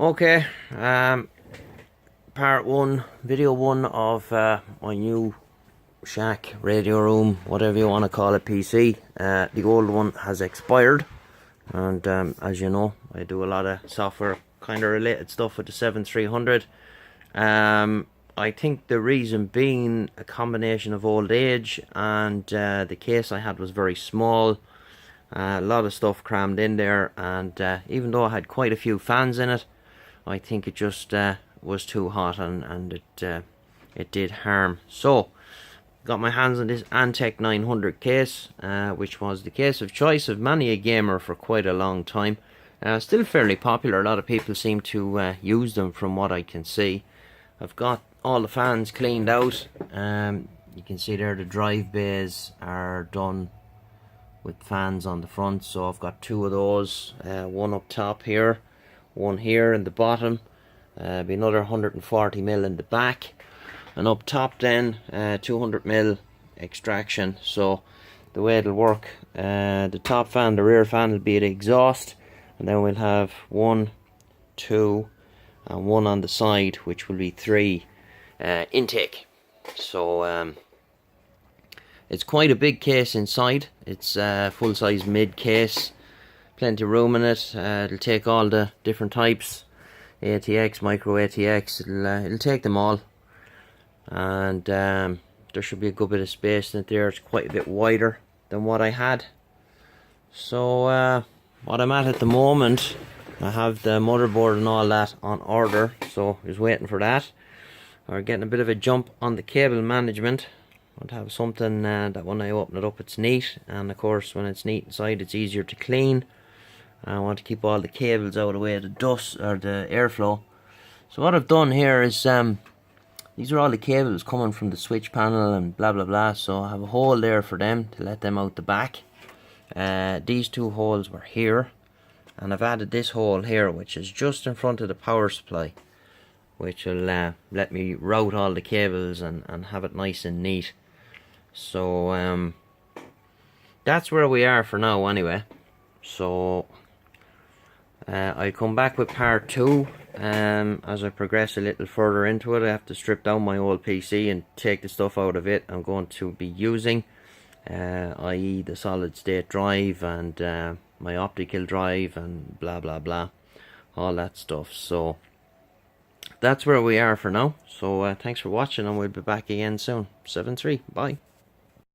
Okay, part one, video one of my new shack, radio room, whatever you want to call it, PC. The old one has expired, and as you know, I do a lot of software kind of related stuff with the 7300. I think the reason being a combination of old age and the case I had was very small. A lot of stuff crammed in there, and even though I had quite a few fans in it, I think it just was too hot, and it did harm. So got my hands on this Antec 900 case, which was the case of choice of many a gamer for quite a long time. Still fairly popular. A lot of people seem to use them from what I can see. I've got all the fans cleaned out. You can see there the drive bays are done with fans on the front, so I've got two of those, one up top here, one here in the bottom, be another 140mm in the back, and up top then 200mm extraction. So the way it'll work, the top fan, the rear fan will be the exhaust, and then we'll have 1, 2 and 1 on the side, which will be 3 intake. So it's quite a big case inside. It's a full-size mid case, plenty of room in it. It'll take all the different types, ATX, micro ATX, it'll take them all, and there should be a good bit of space in it there. It's quite a bit wider than what I had. So what I'm at the moment, I have the motherboard and all that on order, so I was waiting for that. We're getting a bit of a jump on the cable management. I want to have something that when I open it up it's neat, and of course when it's neat inside it's easier to clean. I want to keep all the cables out of the way of the dust or the airflow. So what I've done here is these are all the cables coming from the switch panel and blah blah blah, so I have a hole there for them to let them out the back. These two holes were here, and I've added this hole here which is just in front of the power supply, which will let me route all the cables and have it nice and neat. So that's where we are for now anyway. So I'll come back with part 2 as I progress a little further into it. I have to strip down my old PC and take the stuff out of it I'm going to be using, i.e. the solid state drive and my optical drive and blah blah blah, all that stuff. So that's where we are for now. So thanks for watching, and we'll be back again soon. 7-3, bye.